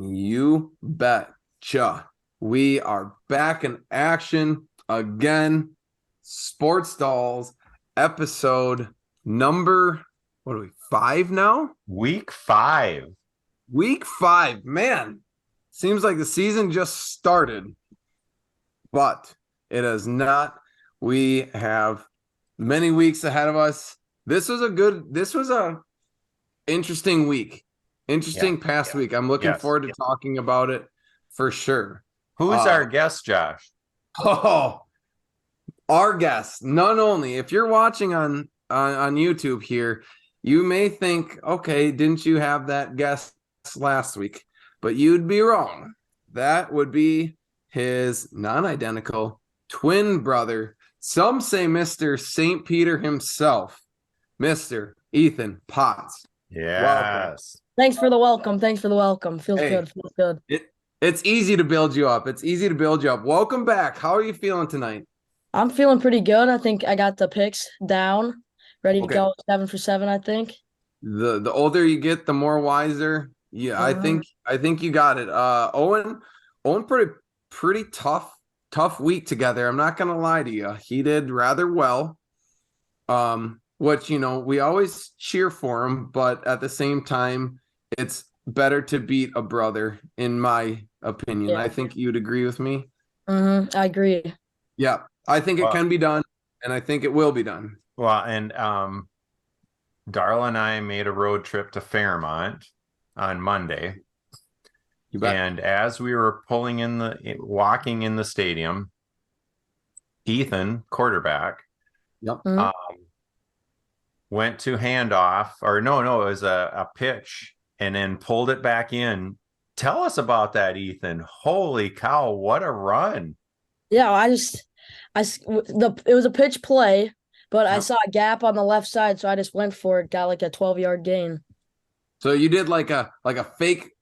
You betcha. We are back in action again. Sports Dolls episode number, what are we, 5 now? Week 5. Week 5. Man, seems like the season just started, but it has not. We have many weeks ahead of us. This was a interesting week. Past week. I'm looking forward to talking about it for sure. Who's our guest, Josh? Oh, our guest. Not only if you're watching on YouTube here, you may think, okay, didn't you have that guest last week? But you'd be wrong. That would be his non-identical twin brother. Some say Mr. St. Peter himself, Mr. Ethan Potts. Yes. Welcome. Thanks for the welcome. Feels good. It's easy to build you up. Welcome back. How are you feeling tonight? I'm feeling pretty good. I think I got the picks down, ready to go 7 for 7, I think. The older you get, the more wiser. Yeah, I think you got it. Owen pretty tough week together. I'm not gonna lie to you. He did rather well. Which, we always cheer for him, but at the same time, it's better to beat a brother, in my opinion. Yeah. I think you'd agree with me. I agree. Yeah, I think it can be done, and I think it will be done. Well, and Darla and I made a road trip to Fairmont on Monday. You bet. And as we were walking in the stadium, Ethan, quarterback, went to handoff, or no, it was a pitch, and then pulled it back in. Tell us about that, Ethan. Holy cow, what a run. Yeah, it was a pitch play, but I saw a gap on the left side, so I just went for it, got like a 12-yard gain. So you did like a fake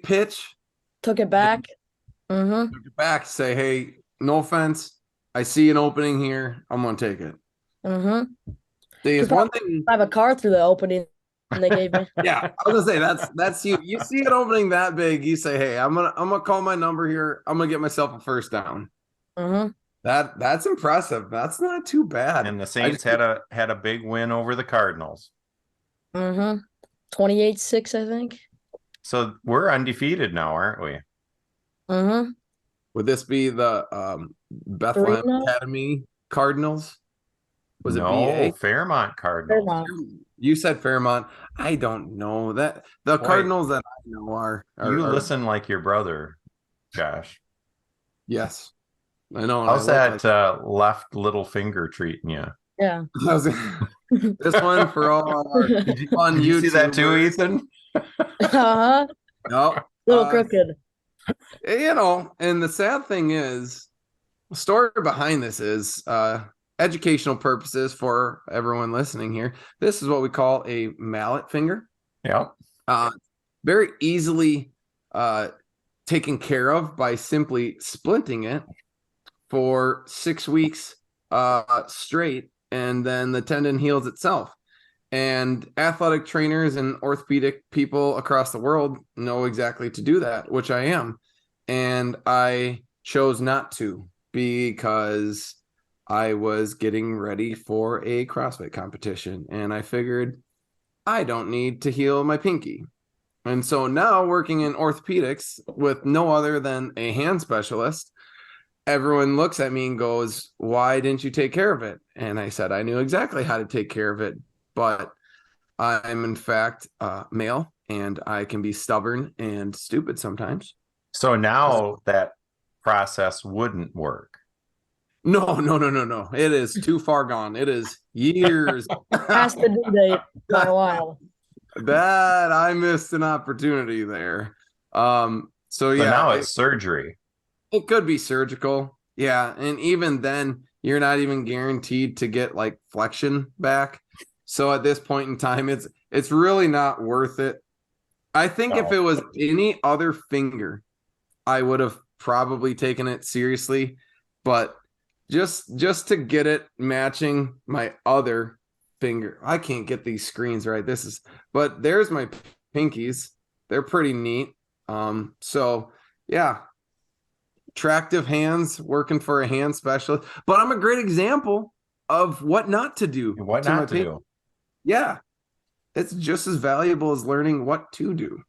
pitch? Took it back. Took it back, say, hey, no offense, I see an opening here, I'm going to take it. There's one thing. I have a car through the opening they gave me. Yeah, I was gonna say that's you. You see an opening that big, you say, "Hey, I'm gonna call my number here. I'm gonna get myself a first down." That's impressive. That's not too bad. And the Saints had a big win over the Cardinals. 28-6, I think. So we're undefeated now, aren't we? Would this be the Bethlehem Academy Cardinals? Was it BA? Fairmont Cardinals. Fairmont. You said Fairmont. I don't know that the Cardinals that I know are you listen like your brother, Josh. Yes, I know. How's that left little finger treating you? Yeah. This one for all on Did you see that too, Ethan? No, little crooked. And the sad thing is, the story behind this is educational purposes for everyone listening here. This is what we call a mallet finger. Yeah. Very easily taken care of by simply splinting it for 6 weeks straight, and then the tendon heals itself. And athletic trainers and orthopedic people across the world know exactly to do that, which I am. And I chose not to because I was getting ready for a CrossFit competition, and I figured I don't need to heal my pinky. And so now, working in orthopedics with no other than a hand specialist, everyone looks at me and goes, "Why didn't you take care of it?" And I said, I knew exactly how to take care of it, but I'm in fact male, and I can be stubborn and stupid sometimes. So now that process wouldn't work. No. It is too far gone. It is years past the due date by a while. That I missed an opportunity there. So yeah, now it's surgery. It could be surgical. Yeah. And even then, you're not even guaranteed to get like flexion back. So at this point in time, it's really not worth it. I think if No. it was any other finger, I would have probably taken it seriously. But just to get it matching my other finger. I can't get these screens right. But there's my pinkies. They're pretty neat. So yeah, attractive hands, working for a hand specialist. But I'm a great example of what not to do What to my not to do. Yeah, it's just as valuable as learning what to do.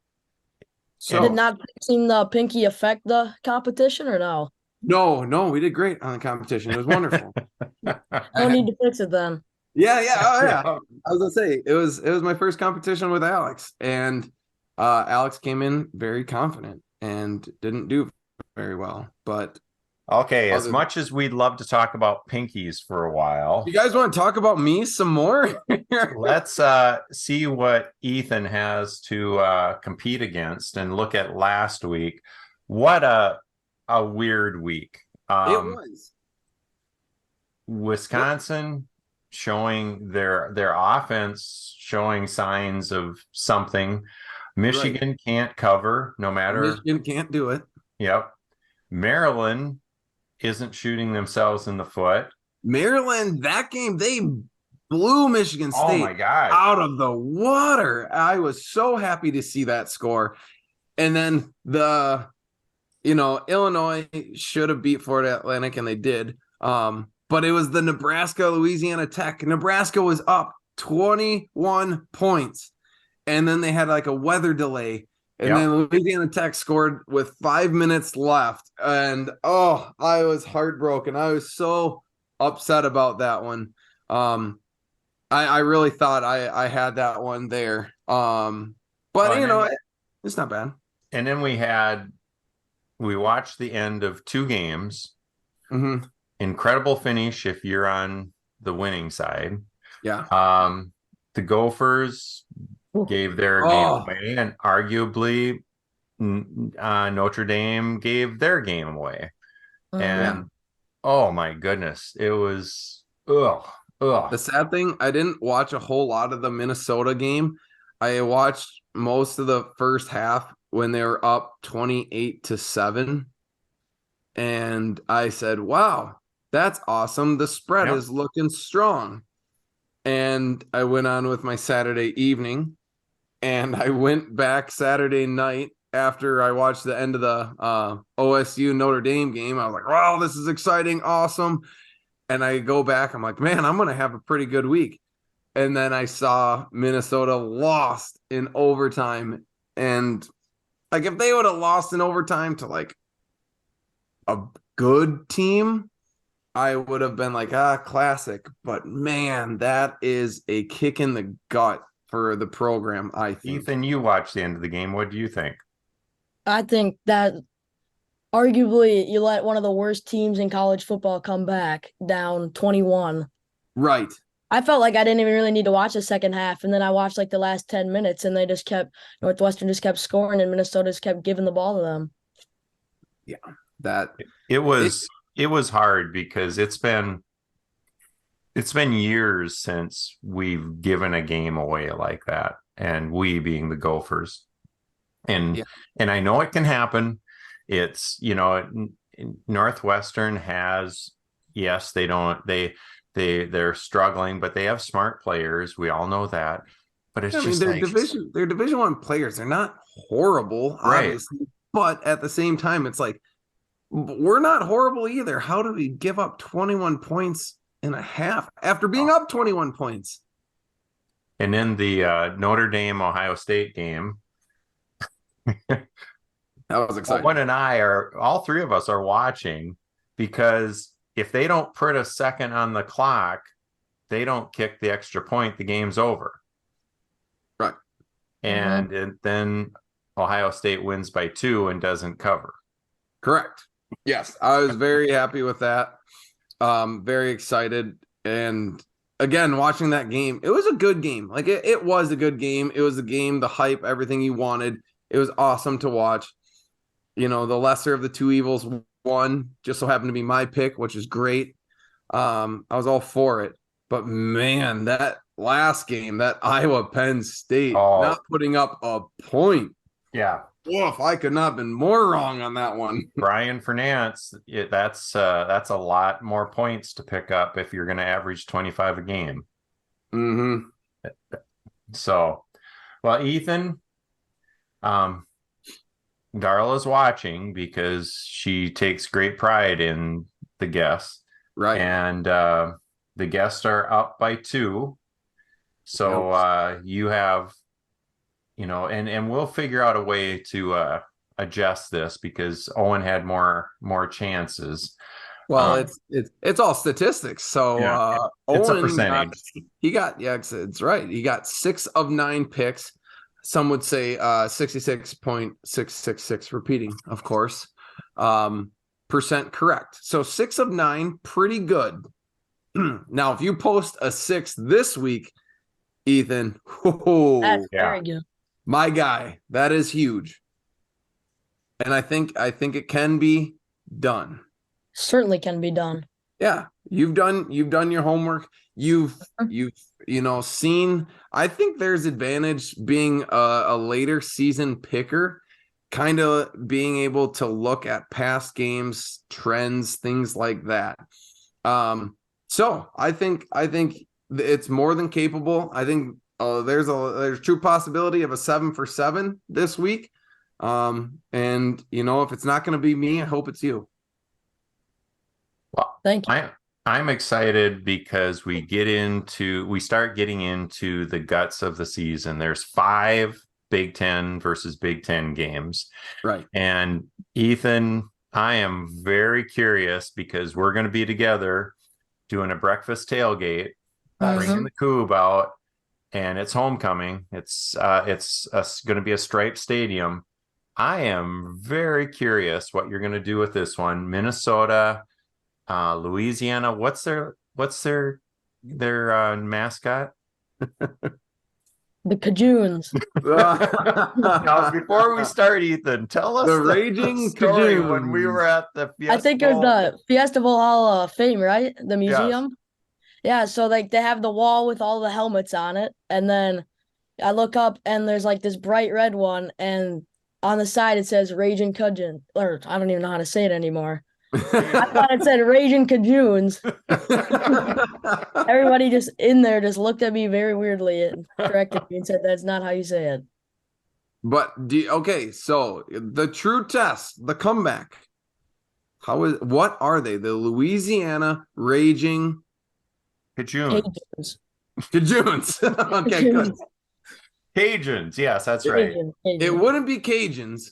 So Did not fixing the pinky affect the competition or no? no, we did great on the competition. It was wonderful. No need to fix it then. Yeah, oh yeah. I was gonna say it was my first competition with Alex, and Alex came in very confident and didn't do very well. But Okay, as other much as we'd love to talk about pinkies for a while, you guys want to talk about me some more? let's see what Ethan has to compete against and look at last week. What a weird week. It was. Wisconsin showing their offense showing signs of something. Michigan can't cover no matter. Michigan can't do it. Yep. Maryland isn't shooting themselves in the foot. Maryland, that game, they blew Michigan Oh State my God. out of the water. I was so happy to see that score. And then Illinois should have beat Florida Atlantic, and they did. But it was the Nebraska Louisiana Tech. Nebraska was up 21 points. And then they had like a weather delay. And then Louisiana Tech scored with 5 minutes left. And I was heartbroken. I was so upset about that one. I really thought I had that one there. But it's not bad. And then we watched the end of two games. Mm-hmm. Incredible finish if you're on the winning side. Yeah. The Gophers gave their game away, and arguably Notre Dame gave their game away. And oh my goodness, it was ugh. The sad thing, I didn't watch a whole lot of the Minnesota game. I watched most of the first half when they were up 28-7. And I said, wow, that's awesome. The spread is looking strong. And I went on with my Saturday evening, and I went back Saturday night after I watched the end of the OSU Notre Dame game. I was like, wow, this is exciting, awesome. And I go back, I'm like, man, I'm going to have a pretty good week. And then I saw Minnesota lost in overtime. And like, if they would have lost in overtime to like a good team, I would have been like, classic. But man, that is a kick in the gut for the program, I think. Ethan, you watched the end of the game. What do you think? I think that arguably you let one of the worst teams in college football come back down 21. Right. I felt like I didn't even really need to watch the second half. And then I watched like the last 10 minutes, and Northwestern just kept scoring, and Minnesota just kept giving the ball to them. Yeah. It was hard because it's been years since we've given a game away like that, and we being the Gophers. And I know it can happen. It's, Northwestern has, yes, they're struggling, but they have smart players. We all know that. But it's they're Division I players. They're not horrible, obviously. Right. But at the same time, it's like, we're not horrible either. How do we give up 21 points in a half after being up 21 points? And then the Notre Dame Ohio State game. That was exciting. Owen and all three of us are watching, because if they don't put a second on the clock, they don't kick the extra point, the game's over. Right. And then Ohio State wins by 2 and doesn't cover. Correct. Yes, I was very happy with that. Very excited. And again, watching that game, it was a good game. Like it was a good game. It was a game, the hype, everything you wanted. It was awesome to watch. The lesser of the two evils won. Just so happened to be my pick, which is great. I was all for it. But man, that last game, that Iowa Penn State not putting up a point. Yeah. Woof, I could not have been more wrong on that one. Brian Fernance, that's a lot more points to pick up if you're going to average 25 a game. Mm-hmm. So, well, Ethan, Darla's watching because she takes great pride in the guests. Right. And the guests are up by 2. So you have, and we'll figure out a way to adjust this because Owen had more chances. Well, it's all statistics. So it's Owen a percentage. It's right. He got 6 of 9 picks. Some would say 66.666 repeating, of course. Percent correct. So 6 of 9, pretty good. Now, if you post a 6 this week, Ethan, that's very good. My guy, that is huge. And I think it can be done. Certainly can be done. Yeah, you've done your homework. You've seen. I think there's advantage being a later season picker, kind of being able to look at past games, trends, things like that. So I think it's more than capable. I think there's true possibility of a 7 for 7 this week. And if it's not going to be me, I hope it's you. Well, thank you. I'm excited because we start getting into the guts of the season. There's 5 Big Ten versus Big Ten games. Right. And Ethan, I am very curious because we're going to be together doing a breakfast tailgate, bringing the Coupe out, and it's homecoming. It's going to be a striped stadium. I am very curious what you're going to do with this one. Minnesota, Louisiana. What's their mascot? The Cajuns. Now, before we start, Ethan, tell us the Raging story Cajuns. when we were at the Fiesta. I think it was the Festival Hall of Fame, right? The museum. Yes. Yeah, so they have the wall with all the helmets on it, and then I look up and there's this bright red one, and on the side it says Raging Cajun, or I don't even know how to say it anymore. I thought it said Raging Cajuns. Everybody just in there just looked at me very weirdly and corrected me and said that's not how you say it. But so the true test, the comeback. What are they? The Louisiana Raging Cajuns. Cajuns. Okay, Cajuns. good. Cajuns, yes, that's right. Cajun. It wouldn't be Cajuns.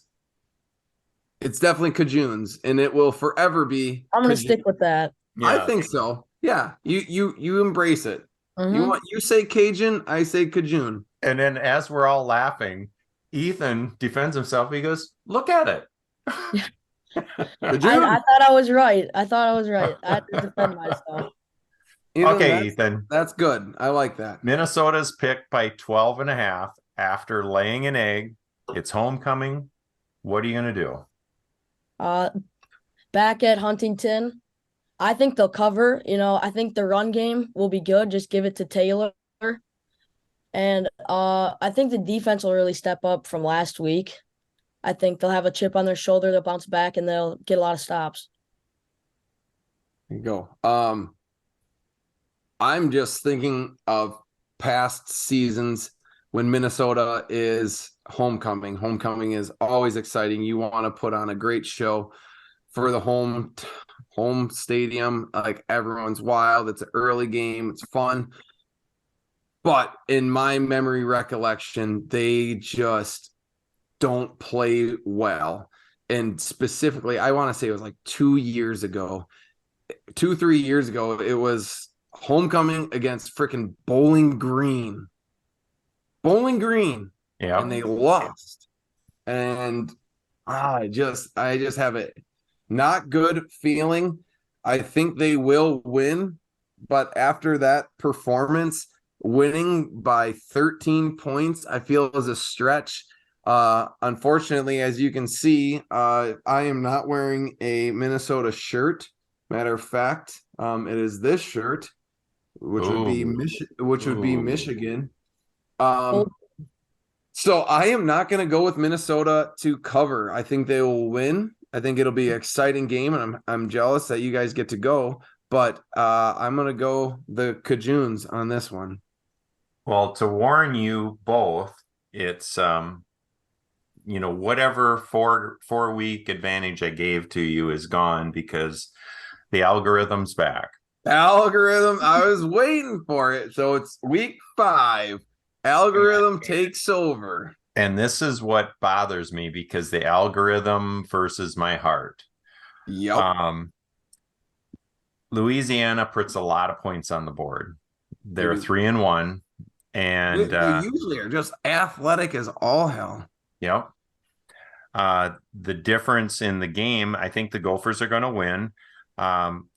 It's definitely Cajuns, and it will forever be. I'm gonna stick with that. Yeah. I think so. Yeah, you embrace it. You say Cajun, I say Cajun. And then as we're all laughing, Ethan defends himself. He goes, "Look at it." I thought I was right. I had to defend myself. Ethan. That's good. I like that. Minnesota's picked by 12.5 after laying an egg. It's homecoming. What are you going to do? Back at Huntington, I think they'll cover. I think the run game will be good. Just give it to Taylor. And I think the defense will really step up from last week. I think they'll have a chip on their shoulder. They'll bounce back, and they'll get a lot of stops. There you go. I'm just thinking of past seasons when Minnesota is homecoming. Homecoming is always exciting. You want to put on a great show for the home stadium. Like, everyone's wild. It's an early game. It's fun. But in my memory recollection, they just don't play well. And specifically, I want to say it was 3 years ago, it was homecoming against freaking Bowling Green. Yeah. And they lost. And I just have a not good feeling. I think they will win, but after that performance, winning by 13 points, I feel is a stretch. Unfortunately, as you can see, I am not wearing a Minnesota shirt. Matter of fact, it is this shirt, which would be Ooh. Michigan. Oh, So I am not going to go with Minnesota to cover. I think they will win. I think it'll be an exciting game, and I'm jealous that you guys get to go. But I'm going to go the Cajuns on this one. Well, to warn you both, it's whatever four-week advantage I gave to you is gone because the algorithm's back. Algorithm, I was waiting for it. So it's week 5. Algorithm takes over. And this is what bothers me because the algorithm versus my heart. Yep. Louisiana puts a lot of points on the board. They're 3-1, and they usually are just athletic as all hell. Yep. The difference in the game, I think the Gophers are going to win.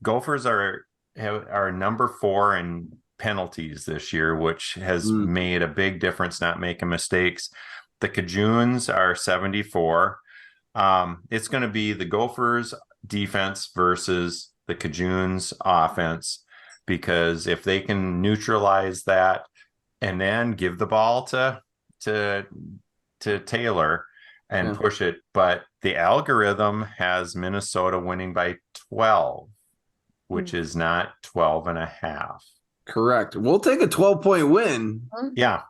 Gophers are number 4 in penalties this year, which has made a big difference, not making mistakes. The Cajuns are 74. It's going to be the Gophers defense versus the Cajuns offense, because if they can neutralize that and then give the ball to Taylor and push it, but the algorithm has Minnesota winning by 12, which is not 12.5. Correct. We'll take a 12-point win. Yeah.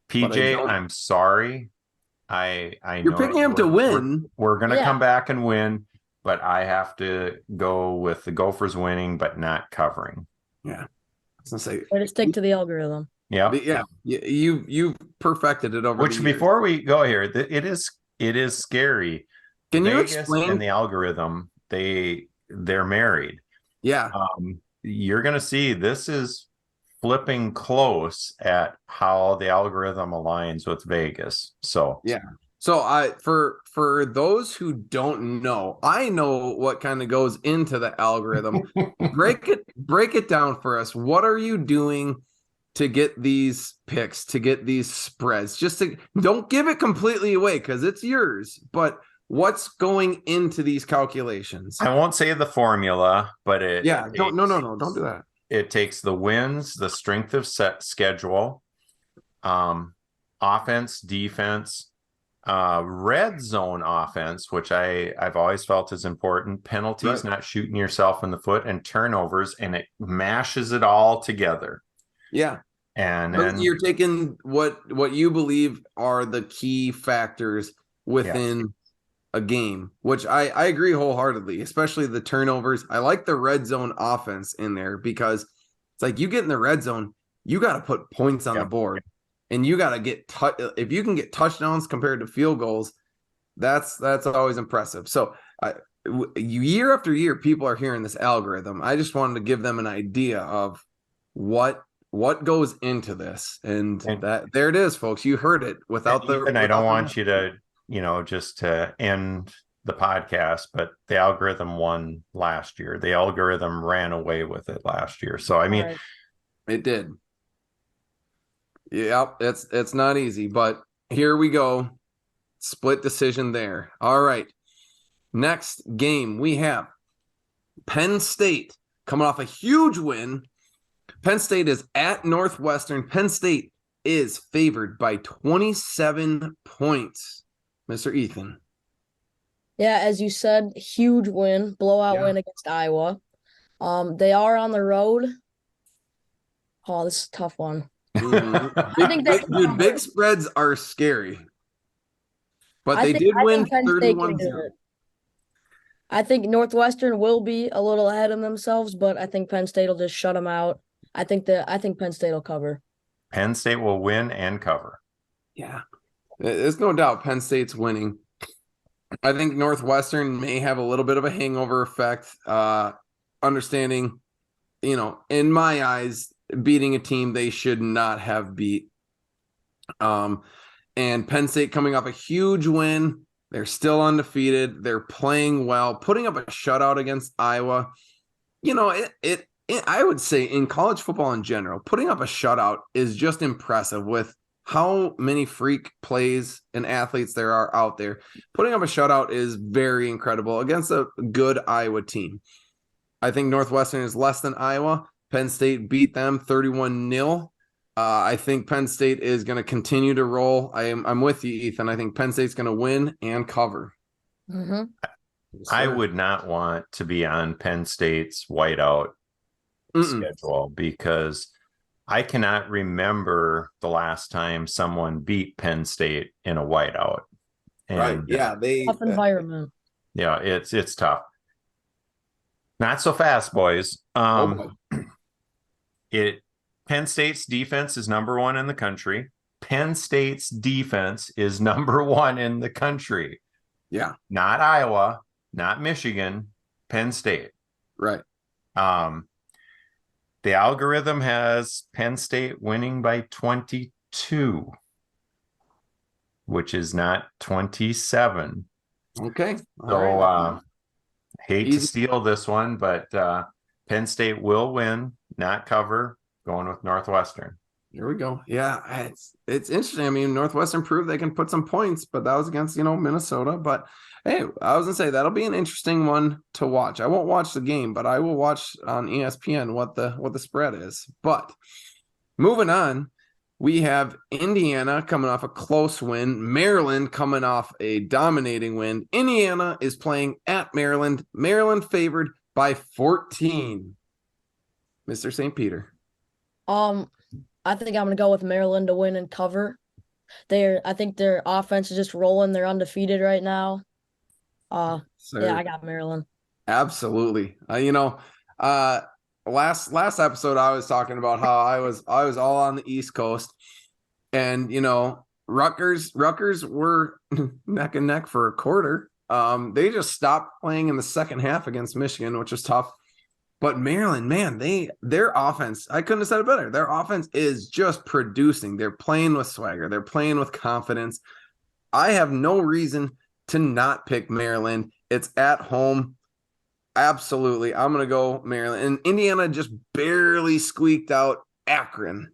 PJ, I'm sorry. I You're know picking him to win. We're going to come back and win, but I have to go with the Gophers winning, but not covering. Yeah. I was going to say. Way to stick to the algorithm. Yeah. Yeah. You've perfected it over. Which, before we go here, it is scary. Can you Vegas explain? and the algorithm, they're married. Yeah. You're going to see this is flipping close at how the algorithm aligns with Vegas. So yeah. So for those who don't know, I know what kind of goes into the algorithm. break it down for us. What are you doing to get these picks, to get these spreads? Don't give it completely away because it's yours, but what's going into these calculations? I won't say the formula, but don't do that. It takes the wins, the strength of set schedule, offense, defense, red zone offense, which I've always felt is important, penalties, not shooting yourself in the foot, and turnovers, and it mashes it all together. Yeah. And then you're taking what you believe are the key factors within a game, which I agree wholeheartedly, especially the turnovers. I like the red zone offense in there because it's like you get in the red zone, you got to put points on the board, and you got to get if you can get touchdowns compared to field goals, that's always impressive. So year after year, people are hearing this algorithm. I just wanted to give them an idea of what goes into this, and that there it is, folks. You heard it without the. And I don't want you to, just to end the podcast, but the algorithm won last year. The algorithm ran away with it last year. So I mean, it did. Yeah, it's not easy, but here we go. Split decision there. All right. Next game we have Penn State coming off a huge win. Penn State is at Northwestern. Penn State is favored by 27 points. Mr. Ethan. Yeah, as you said, huge win, blowout win against Iowa. They are on the road. Oh, this is a tough one. Big spreads are scary. But they did win 31-0. I think Northwestern will be a little ahead of themselves, but I think Penn State will just shut them out. I think Penn State will cover. Penn State will win and cover. Yeah. There's no doubt Penn State's winning. I think Northwestern may have a little bit of a hangover effect. Understanding, in my eyes, beating a team they should not have beat. And Penn State coming off a huge win. They're still undefeated. They're playing well, putting up a shutout against Iowa. I would say in college football in general, putting up a shutout is just impressive with how many freak plays and athletes there are out there. Putting up a shutout is very incredible against a good Iowa team. I think Northwestern is less than Iowa. Penn State beat them 31-0. I think Penn State is going to continue to roll. I'm with you, Ethan. I think Penn State's going to win and cover. Mm-hmm. I would not want to be on Penn State's whiteout schedule because I cannot remember the last time someone beat Penn State in a whiteout. And, right. Yeah. Tough environment. Yeah, it's tough. Not so fast, boys. Penn State's defense is number 1 in the country. Penn State's defense is number 1 in the country. Yeah. Not Iowa, not Michigan, Penn State. Right. The algorithm has Penn State winning by 22, which is not 27. Okay. So hate to steal this one, but Penn State will win, not cover, going with Northwestern. Here we go. Yeah, it's interesting. I mean, Northwestern proved they can put some points, but that was against, Minnesota. But hey, I was gonna say that'll be an interesting one to watch. I won't watch the game, but I will watch on ESPN what the spread is. But moving on, we have Indiana coming off a close win, Maryland coming off a dominating win. Indiana is playing at Maryland. Maryland favored by 14. Mr. St. Peter. I think I'm gonna go with Maryland to win and cover. I think their offense is just rolling. They're undefeated right now. Yeah, I got Maryland. Absolutely. Last episode I was talking about how I was all on the East Coast, and Rutgers were neck and neck for a quarter. They just stopped playing in the second half against Michigan, which was tough. But Maryland, man, their offense, I couldn't have said it better. Their offense is just producing. They're playing with swagger. They're playing with confidence. I have no reason to not pick Maryland. It's at home. Absolutely. I'm going to go Maryland. And Indiana just barely squeaked out Akron.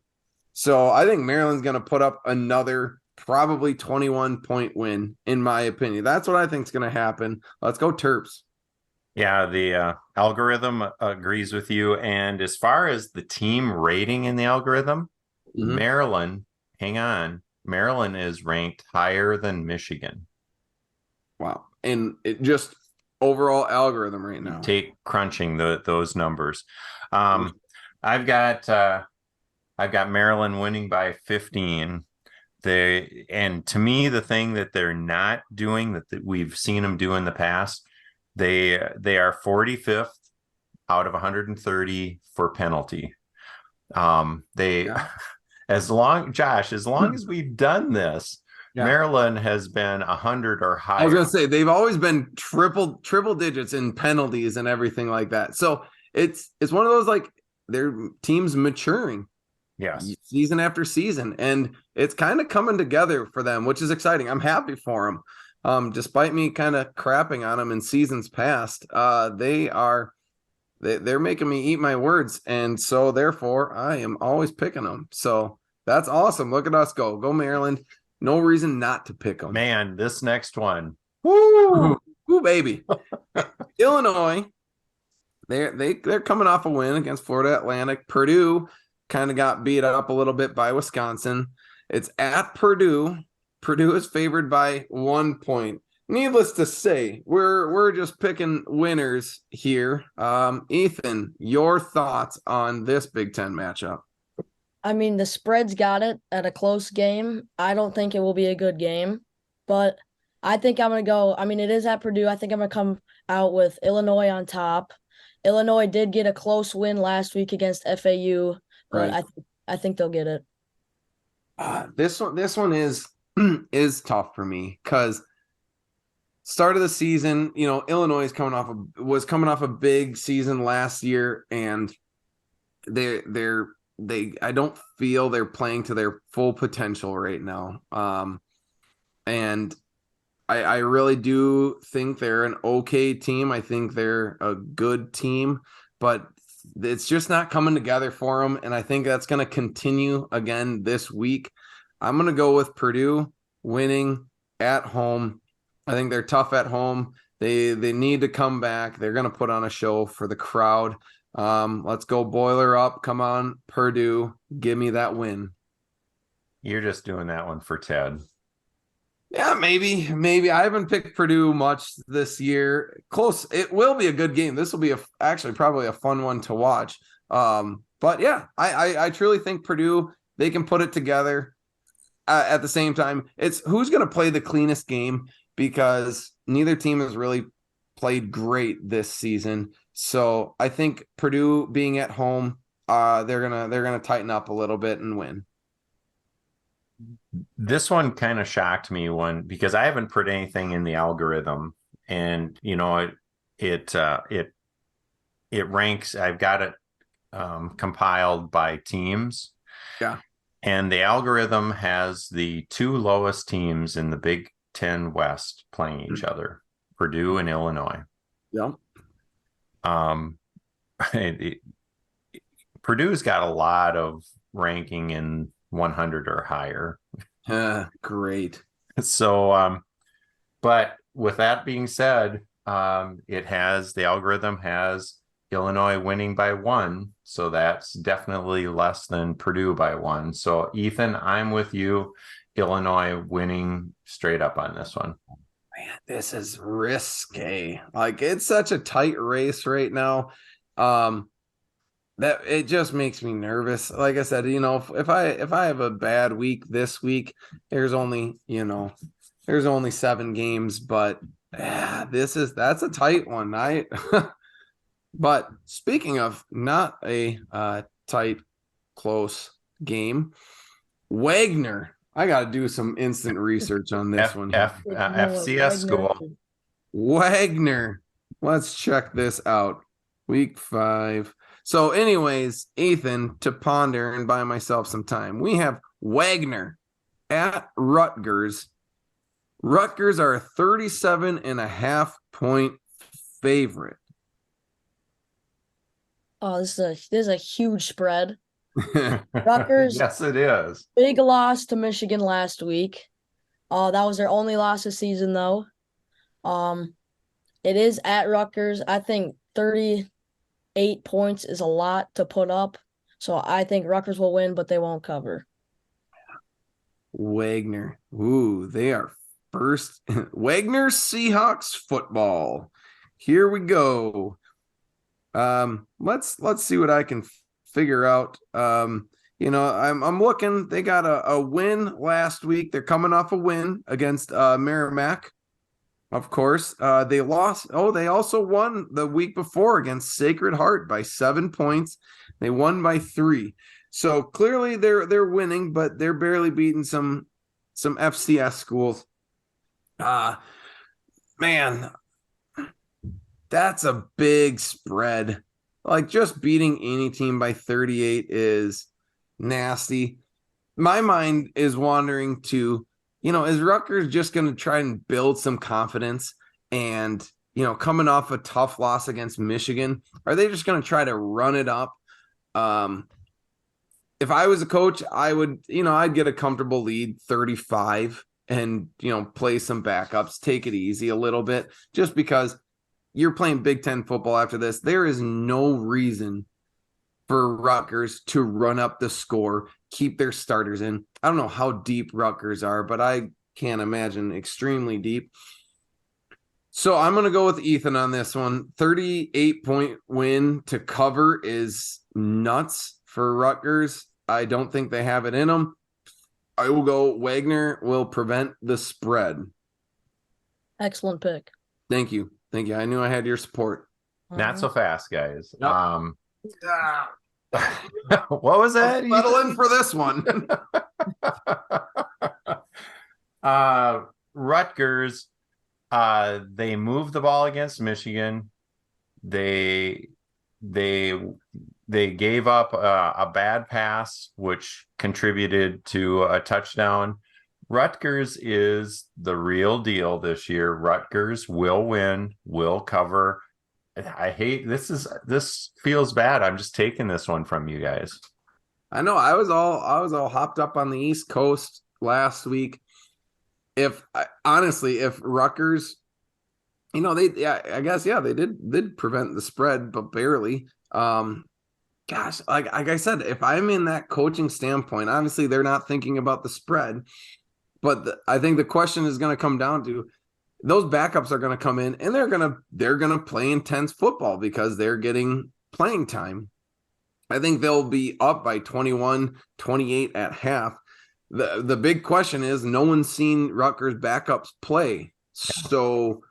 So I think Maryland's going to put up another probably 21-point win, in my opinion. That's what I think is going to happen. Let's go Terps. Yeah, the algorithm agrees with you. And as far as the team rating in the algorithm, Maryland, hang on, Maryland is ranked higher than Michigan. Wow. And it just overall algorithm right now. Take crunching those numbers. I've got Maryland winning by 15. And to me, the thing that they're not doing that we've seen them do in the past, they are 45th out of 130 for penalty. As long as we've done this, Maryland has been 100 or higher. I was gonna say they've always been triple digits in penalties and everything like that. So it's one of those, like, their team's maturing. Yes. Season after season, and it's kind of coming together for them, which is exciting. I'm happy for them. Despite me kind of crapping on them in seasons past, they're making me eat my words, and so therefore I am always picking them. So that's awesome. Look at us go Maryland. No reason not to pick them. Man, this next one, woo baby. Illinois, they're coming off a win against Florida Atlantic. Purdue kind of got beat up a little bit by Wisconsin. It's at Purdue. Purdue is favored by 1 point. Needless to say, we're just picking winners here. Ethan, your thoughts on this Big Ten matchup? I mean, the spread's got it at a close game. I don't think it will be a good game, but I think I'm going to go. I mean, it is at Purdue. I think I'm going to come out with Illinois on top. Illinois did get a close win last week against FAU, but right. I think they'll get it. This one is tough for me because start of the season, Illinois was coming off a big season last year, and I don't feel they're playing to their full potential right now. And I really do think they're an okay team. I think they're a good team, but it's just not coming together for them. And I think that's going to continue again this week. I'm going to go with Purdue winning at home. I think they're tough at home. They need to come back. They're going to put on a show for the crowd. Let's go Boiler up. Come on, Purdue. Give me that win. You're just doing that one for Ted. Yeah, maybe. I haven't picked Purdue much this year. Close. It will be a good game. This will be actually probably a fun one to watch. But yeah, I truly think Purdue, they can put it together. At the same time, it's who's going to play the cleanest game, because neither team has really played great this season. So I think Purdue being at home, they're gonna tighten up a little bit and win. This one kind of shocked me because I haven't put anything in the algorithm, and it ranks. I've got it compiled by teams. Yeah. And the algorithm has the two lowest teams in the Big Ten West playing each other, Purdue and Illinois. Yeah. Purdue's got a lot of ranking in 100 or higher. Great. So, but with that being said, the algorithm has Illinois winning by 1, so that's definitely less than Purdue by 1. So Ethan, I'm with you. Illinois winning straight up on this one. Man, this is risque. Like, it's such a tight race right now. That it just makes me nervous. Like I said, if I have a bad week this week, there's only 7 games, but that's a tight one. But speaking of not a tight, close game, Wagner. I got to do some instant research on this one. FCS school. Wagner. Let's check this out. Week 5. So anyways, Ethan, to ponder and buy myself some time, we have Wagner at Rutgers. Rutgers are a 37.5-point favorite. Oh, this is a huge spread. Rutgers, yes, it is. Big loss to Michigan last week. That was their only loss this season, though. It is at Rutgers. I think 38 points is a lot to put up. So I think Rutgers will win, but they won't cover. Wagner. Ooh, they are first. Wagner Seahawks football. Here we go. Let's see what I can figure out. I'm looking. They got a win last week. They're coming off a win against Merrimack. Of course, they lost. Oh, they also won the week before against Sacred Heart by 7 points. They won by 3. So clearly they're winning, but they're barely beating some FCS schools. Man, that's a big spread. Like, just beating any team by 38 is nasty. My mind is wandering to, is Rutgers just going to try and build some confidence and, coming off a tough loss against Michigan, are they just going to try to run it up? If I was a coach, I would, I'd get a comfortable lead 35 and, play some backups, take it easy a little bit, just because you're playing Big Ten football after this. There is no reason for Rutgers to run up the score, keep their starters in. I don't know how deep Rutgers are, but I can't imagine extremely deep. So I'm going to go with Ethan on this one. 38-point win to cover is nuts for Rutgers. I don't think they have it in them. I will go Wagner will prevent the spread. Excellent pick. Thank you. I knew I had your support. Not so fast, guys. Yep. What was that? Settle in for this one. Rutgers, they moved the ball against Michigan. They gave up a bad pass, which contributed to a touchdown. Rutgers is the real deal this year. Rutgers will win, will cover. I hate this feels bad. I'm just taking this one from you guys. I know I was all hopped up on the East Coast. last week. If Rutgers, I guess they did prevent the spread, but barely. Gosh, like I said, if I'm in that coaching standpoint, obviously they're not thinking about the spread, but I think the question is going to come down to those backups are going to come in and they're going to play intense football because they're getting playing time. I think they'll be up by 21-28 at half. The big question is no one's seen Rutgers backups play. So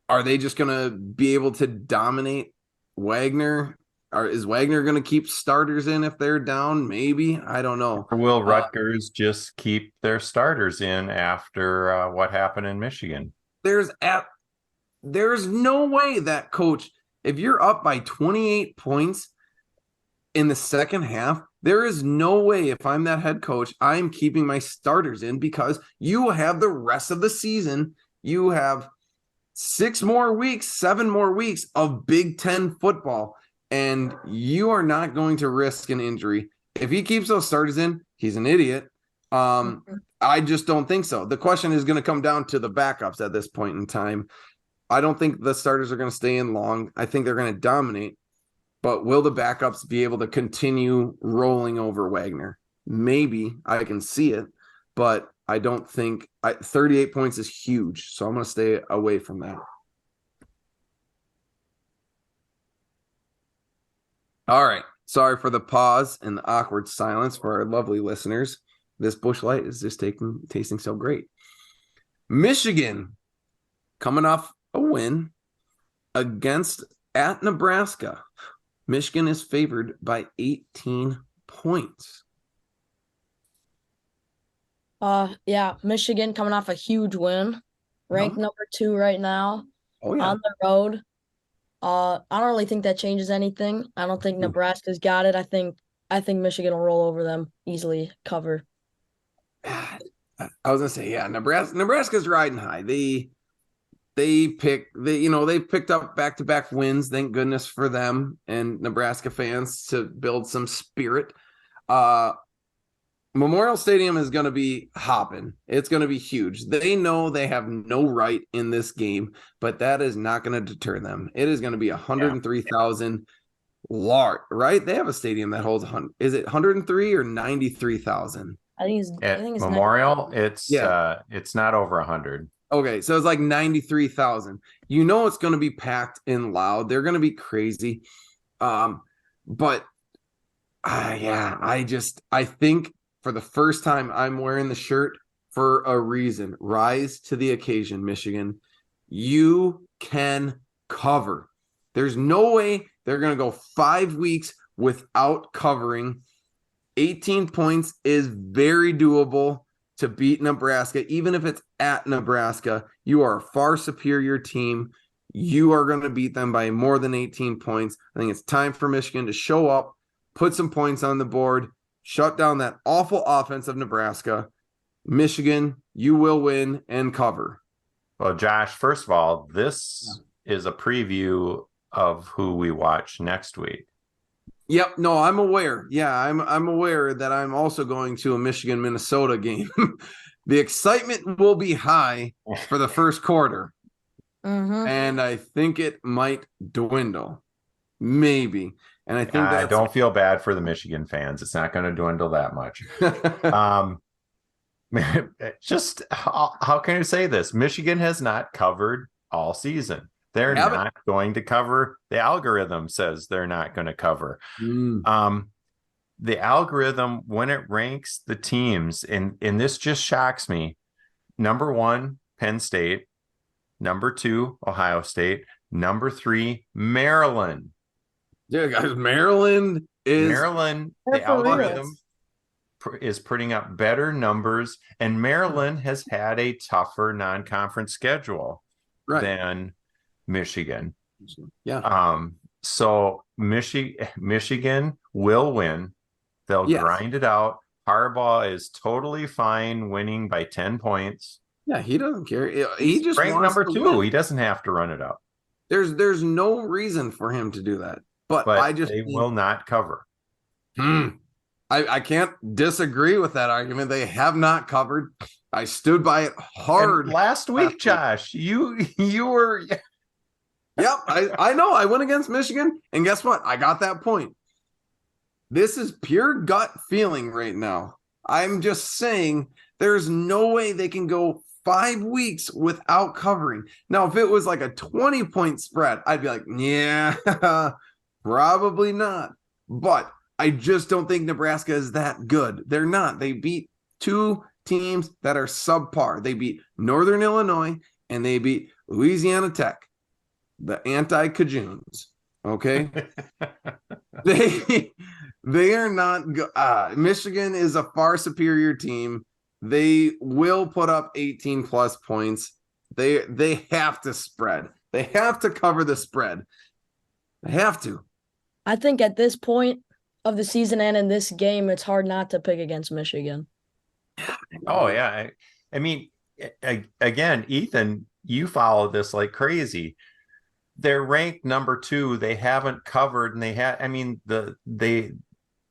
are they just going to be able to dominate Wagner? Or is Wagner going to keep starters in if they're down? Maybe. I don't know. Or will Rutgers just keep their starters in after what happened in Michigan? There's no way that coach, if you're up by 28 points in the second half, there is no way if I'm that head coach, I'm keeping my starters in because you have the rest of the season. You have 7 more weeks of Big Ten football. And you are not going to risk an injury. If he keeps those starters in, he's an idiot. I just don't think so. The question is going to come down to the backups at this point in time. I don't think the starters are going to stay in long. I think they're going to dominate. But will the backups be able to continue rolling over Wagner? Maybe. I can see it. But I don't think 38 points is huge. So I'm going to stay away from that. All right. Sorry for the pause and the awkward silence for our lovely listeners. This Busch Light is just tasting so great. Michigan coming off a win at Nebraska. Michigan is favored by 18 points. Michigan coming off a huge win. Ranked number 2 right now. Oh, yeah. On the road. I don't really think that changes anything. I don't think Nebraska's got it. I think Michigan will roll over them, easily cover. I was gonna say, Nebraska's riding high. They picked up back-to-back wins. Thank goodness for them and Nebraska fans to build some spirit. Memorial Stadium is going to be hopping. It's going to be huge. They know they have no right in this game, but that is not going to deter them. It is going to be 103,000 large, right? They have a stadium that holds 100. Is it 103 or 93,000? I think it's Memorial. It's not over 100. Okay, so it's like 93,000. You know it's going to be packed and loud. They're going to be crazy. But I think for the first time, I'm wearing the shirt for a reason. Rise to the occasion, Michigan. You can cover. There's no way they're going to go 5 weeks without covering. 18 points is very doable to beat Nebraska. Even if it's at Nebraska, you are a far superior team. You are going to beat them by more than 18 points. I think it's time for Michigan to show up, put some points on the board, shut down that awful offense of Nebraska. Michigan, you will win and cover. Well, Josh, first of all, this is a preview of who we watch next week. Yep. No, I'm aware. Yeah, I'm aware that I'm also going to a Michigan-Minnesota game. The excitement will be high for the first quarter. Mm-hmm. And I think it might dwindle. Maybe. And I think I don't feel bad for the Michigan fans. It's not going to dwindle that much. Just how can you say this? Michigan has not covered all season. They're not going to cover. The algorithm says they're not going to cover. The algorithm, when it ranks the teams, and this just shocks me. Number 1, Penn State. Number 2, Ohio State. Number 3, Maryland. Yeah, guys, Maryland, the algorithm is putting up better numbers, and Maryland has had a tougher non-conference schedule than Michigan. Yeah. So Michigan will win. They'll grind it out. Harbaugh is totally fine winning by 10 points. Yeah, he doesn't care. He just ranked wants number to 2. win. He doesn't have to run it up. There's no reason for him to do that. But they will not cover. I I can't disagree with that argument. They have not covered. I stood by it hard. And last week, Josh, you were. Yep, I know. I went against Michigan, and guess what? I got that point. This is pure gut feeling right now. I'm just saying there's no way they can go 5 weeks without covering. Now, if it was like a 20-point spread, I'd be like, yeah, probably not. But I just don't think Nebraska is that good. They're not. They beat 2 teams that are subpar. They beat Northern Illinois and they beat Louisiana Tech, the anti-Cajuns. Okay. They are not Michigan is a far superior team. They will put up 18 plus points. They have to spread. They have to cover the spread. They have to. I think at this point of the season and in this game, it's hard not to pick against Michigan. Oh yeah. I mean, again, Ethan, you follow this like crazy. They're ranked number 2. They haven't covered, and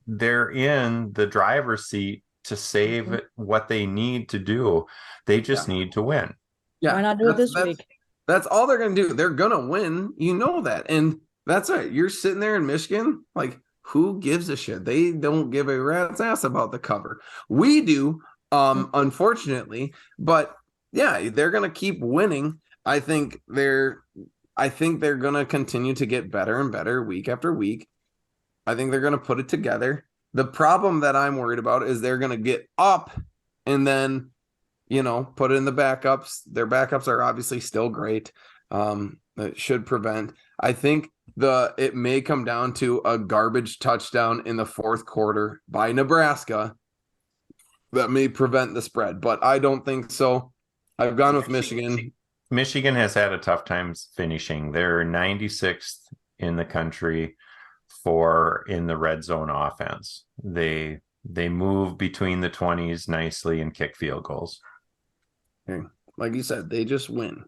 they're in the driver's seat to save what they need to do. They just need to win. Yeah, why not do it this week? That's all they're going to do. They're going to win. You know that. And that's right. You're sitting there in Michigan, like, who gives a shit? They don't give a rat's ass about the cover. We do, unfortunately. But yeah, they're going to keep winning. I think they're going to continue to get better and better week after week. I think they're going to put it together. The problem that I'm worried about is they're going to get up and then, put in the backups. Their backups are obviously still great. That should prevent. I think it may come down to a garbage touchdown in the 4th quarter by Nebraska that may prevent the spread, but I don't think so. I've gone with Michigan. Michigan has had a tough time finishing. They're 96th in the country in the red zone offense. They move between the 20s nicely and kick field goals. Okay. Like you said, they just win.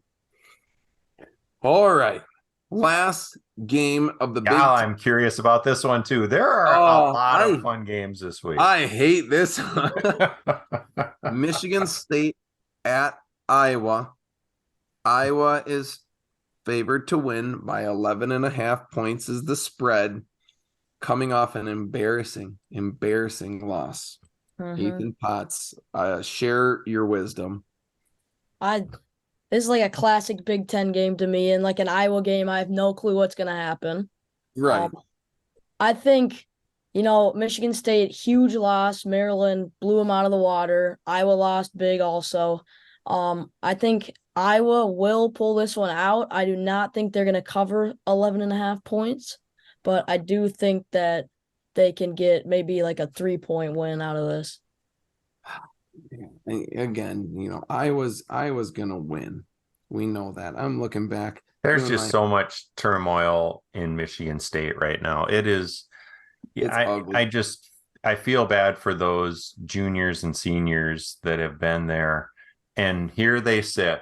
All right. Last game of the Big Ten. I'm curious about this one too. There are a lot of fun games this week. I hate this one. Michigan State at Iowa. Iowa is favored to win by 11.5 points is the spread, coming off an embarrassing loss. Ethan Potts, share your wisdom. This is like a classic Big Ten game to me, and like an Iowa game, I have no clue what's going to happen. Right. I think, Michigan State, huge loss. Maryland blew them out of the water. Iowa lost big also. I think Iowa will pull this one out. I do not think they're going to cover 11.5 points, but I do think that they can get maybe like a 3-point win out of this. Again, Iowa's going to win. We know that. I'm looking back. There's just so much turmoil in Michigan State right now. It is. I feel bad for those juniors and seniors that have been there. And here they sit,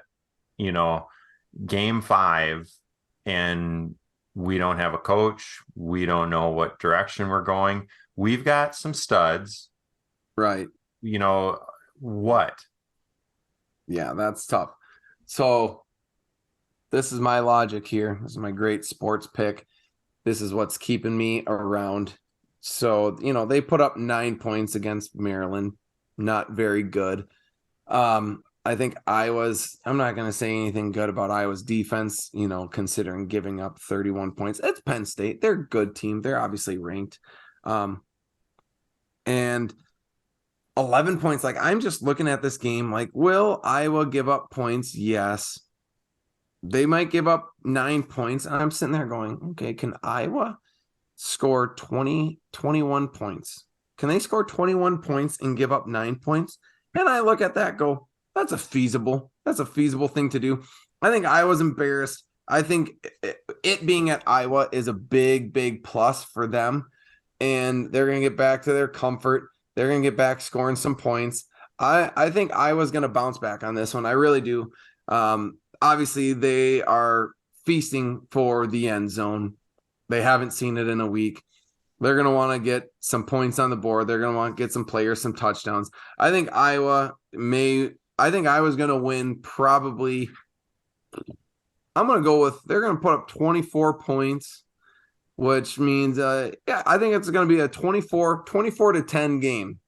game 5, and we don't have a coach. We don't know what direction we're going. We've got some studs. Right. What? Yeah, that's tough. So this is my logic here. This is my great sports pick. This is what's keeping me around. So, they put up 9 points against Maryland. Not very good. I think I'm not going to say anything good about Iowa's defense, considering giving up 31 points. It's Penn State. They're a good team. They're obviously ranked. And 11 points. Like, I'm just looking at this game like, will Iowa give up points? Yes. They might give up 9 points. And I'm sitting there going, okay, can Iowa score 21 points? Can they score 21 points and give up 9 points? And I look at that, go, that's a feasible thing to do. I think Iowa's embarrassed. I think it being at Iowa is a big, big plus for them. And they're going to get back to their comfort. They're going to get back scoring some points. I think Iowa's going to bounce back on this one. I really do. Obviously, they are feasting for the end zone. They haven't seen it in a week. They're going to want to get some points on the board. They're going to want to get some players, some touchdowns. I think Iowa's going to win probably. I'm going to go with they're going to put up 24 points, which means, I think it's going to be a 24 to 10 game.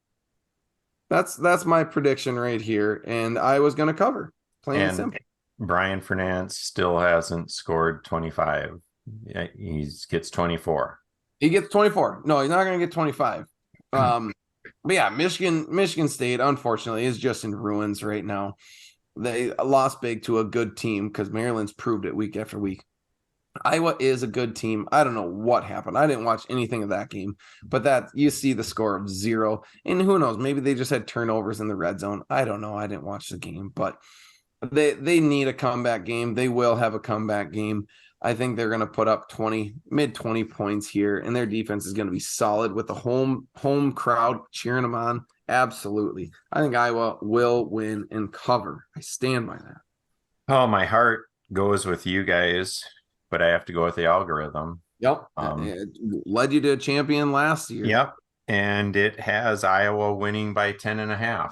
That's my prediction right here. And Iowa's going to cover. Plain and simple. Brian Fernandez still hasn't scored 25. He gets 24. He gets 24. No, he's not going to get 25. But yeah, Michigan State, unfortunately, is just in ruins right now. They lost big to a good team because Maryland's proved it week after week. Iowa is a good team. I don't know what happened. I didn't watch anything of that game, but that you see the score of 0. And who knows? Maybe they just had turnovers in the red zone. I don't know. I didn't watch the game, but they need a comeback game. They will have a comeback game. I think they're going to put up mid 20 points here, and their defense is going to be solid with the home crowd cheering them on. Absolutely. I think Iowa will win and cover. I stand by that. Oh, my heart goes with you guys, but I have to go with the algorithm. Yep. It led you to a champion last year. Yep. And it has Iowa winning by 10.5.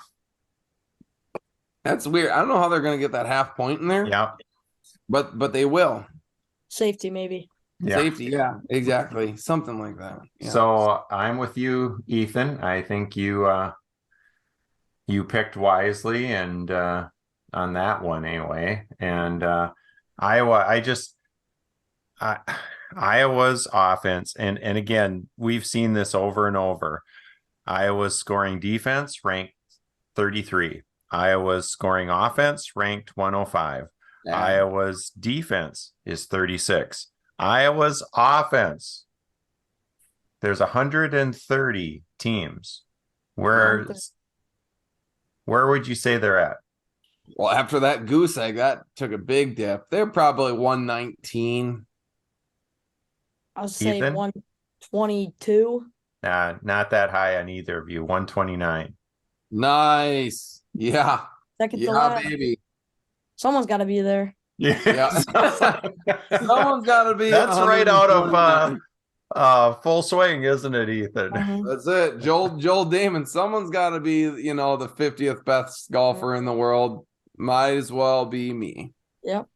That's weird. I don't know how they're going to get that half point in there. Yep. But they will. Safety, maybe. Yeah. Safety, yeah, exactly. Something like that. Yeah. So I'm with you, Ethan. I think you picked wisely and on that one anyway. And Iowa, Iowa's offense, and again, we've seen this over and over. Iowa's scoring defense ranked 33. Iowa's scoring offense ranked 105. Yeah. Iowa's defense is 36. Iowa's offense, there's 130 teams. Where would you say they're at? Well, after that goose egg, that took a big dip. They're probably 119. I'll say 122. Not that high on either of you. 129. Nice. Yeah. Second to last. Baby. Someone's got to be there. Yeah. Someone's got to be. That's right out of Full Swing, isn't it, Ethan? That's it. Joel Damon. Someone's got to be, the 50th best golfer in the world. Might as well be me. Yep.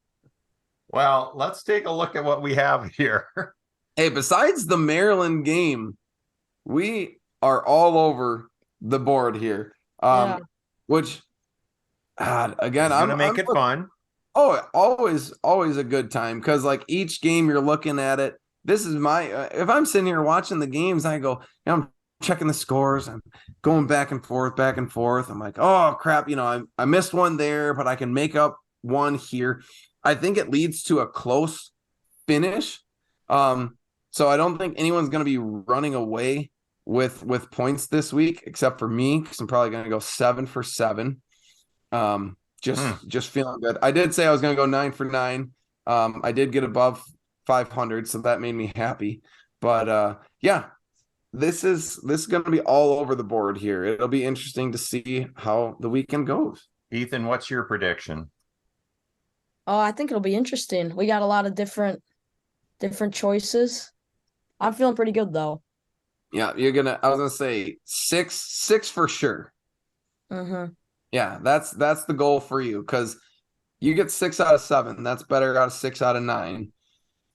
Well, let's take a look at what we have here. Hey, besides the Maryland game, we are all over the board here. Which, again, I'm going to make it fun. Oh, always a good time because like each game you're looking at it. This is my if I'm sitting here watching the games, I go, I'm checking the scores. I'm going back and forth. I'm like, oh crap, I missed one there, but I can make up one here. I think it leads to a close finish. So I don't think anyone's going to be running away with points this week, except for me, because I'm probably going to go 7 for 7. Just feeling good. I did say I was going to go 9 for 9. I did get above 500, so that made me happy. But yeah, this is going to be all over the board here. It'll be interesting to see how the weekend goes. Ethan, what's your prediction? Oh, I think it'll be interesting. We got a lot of different choices. I'm feeling pretty good though. Yeah, I was gonna say six for sure. Mm-hmm. Yeah, that's the goal for you because you get 6 out of 7. That's better out of 6 out of 9.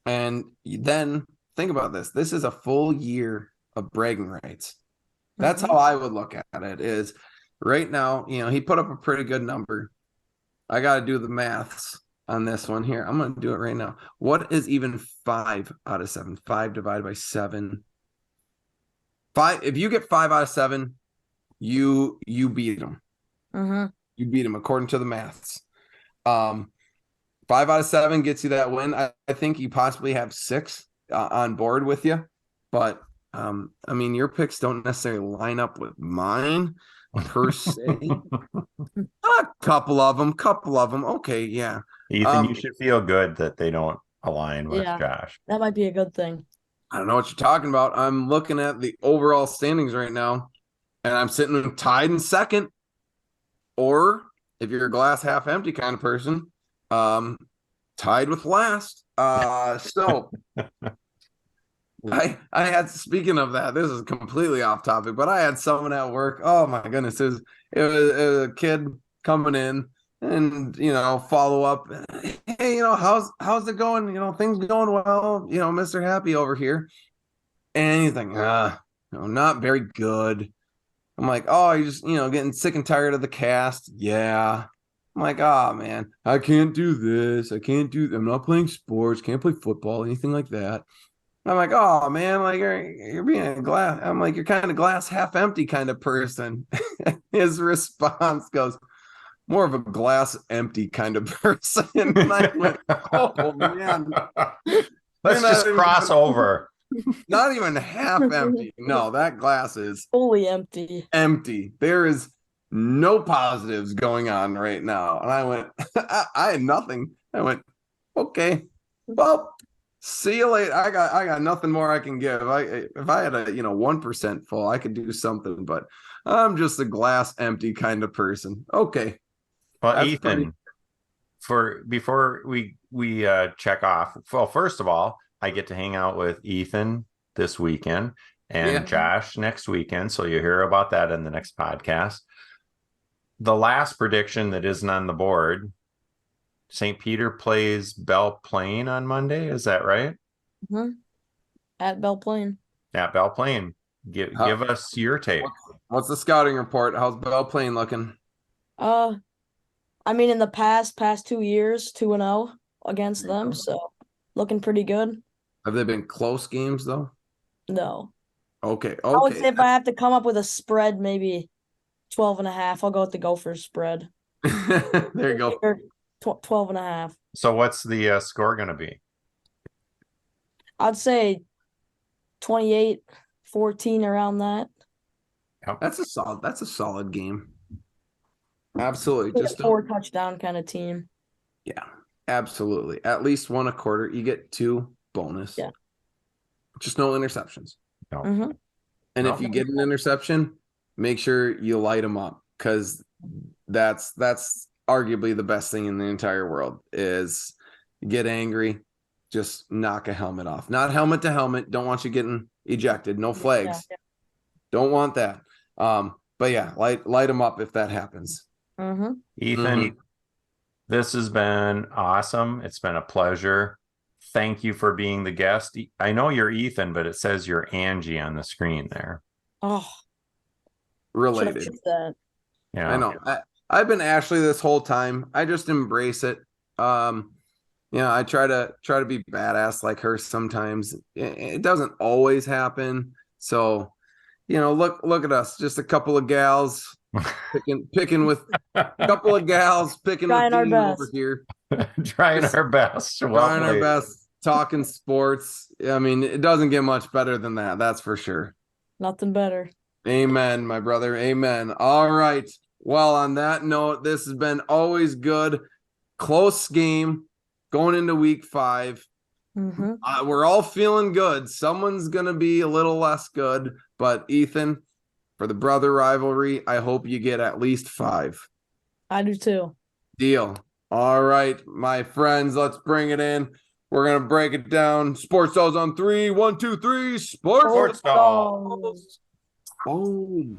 And then think about this. This is a full year of bragging rights. That's how I would look at it is right now, he put up a pretty good number. I got to do the maths on this one here. I'm going to do it right now. What is even 5 out of 7? 5 divided by 7. 5. If you get 5 out of 7, you beat them. Mm-hmm. You beat them according to the maths. 5 out of 7 gets you that win. I think you possibly have 6 on board with you, but your picks don't necessarily line up with mine per se. A couple of them. Okay, yeah. Ethan, you should feel good that they don't align with Josh. That might be a good thing. I don't know what you're talking about. I'm looking at the overall standings right now, and I'm sitting tied in second. Or if you're a glass half empty kind of person, tied with last. So I had, speaking of that, this is completely off topic, but I had someone at work. Oh my goodness, it was a kid coming in and follow up. Hey, how's it going? Things going well. Mr. Happy over here. And he's like, not very good. I'm like, oh, you're just getting sick and tired of the cast. Yeah. I'm like, oh man, I can't do this. I can't do. I'm not playing sports. Can't play football, anything like that. I'm like, oh man, like you're being a glass. I'm like, you're kind of glass half empty kind of person. His response goes, more of a glass empty kind of person. And I went, oh man, let's just cross over. Not even half empty. No, that glass is fully empty. Empty. There is no positives going on right now. And I went, I had nothing. I went, okay, well. See you later. I got nothing more I can give. If I had a 1% full, I could do something, but I'm just a glass empty kind of person. Okay. Well, that's Ethan, before we check off. Well, first of all, I get to hang out with Ethan this weekend and Josh next weekend, so you hear about that in the next podcast. The last prediction that isn't on the board. St. Peter plays Belle Plaine on Monday. Is that right? Mm-hmm. At Belle Plaine. At Belle Plaine. Give us your take. What's the scouting report? How's Belle Plaine looking? I mean, in the past 2 years, 2-0 against them, so looking pretty good. Have they been close games though? No. Okay. I would say if I have to come up with a spread, maybe 12.5. I'll go with the Gophers spread. There you go. 12.5. So what's the score going to be? I'd say 28-14, around that. Yep. That's a solid game. Absolutely. Just a 4-touchdown kind of team. Yeah, absolutely. At least 1 a quarter. You get 2 bonus. Yeah. Just no interceptions. No. Mm-hmm. And if you get an interception, make sure you light them up, because that's arguably the best thing in the entire world is get angry, just knock a helmet off. Not helmet to helmet. Don't want you getting ejected. No flags. Yeah. Don't want that. But yeah, light them up if that happens. Mm-hmm. Ethan, this has been awesome. It's been a pleasure. Thank you for being the guest. I know you're Ethan, but it says you're Angie on the screen there. Oh, related. Yeah, I know. I've been Ashley this whole time. I just embrace it. I try to be badass like her sometimes. It doesn't always happen. So, look at us, just a couple of gals picking with a couple of gals picking trying with Dean our over here. Trying our best. Trying our best, talking sports. I mean, it doesn't get much better than that. That's for sure. Nothing better. Amen, my brother. Amen. All right. Well, on that note, this has been always good. Close game going into week 5. Mm-hmm. We're all feeling good. Someone's going to be a little less good. But Ethan, for the brother rivalry, I hope you get at least 5. I do too. Deal. All right, my friends, let's bring it in. We're going to break it down. Sports Dolls on 3. 1, 2, 3. Sports Dolls. Boom.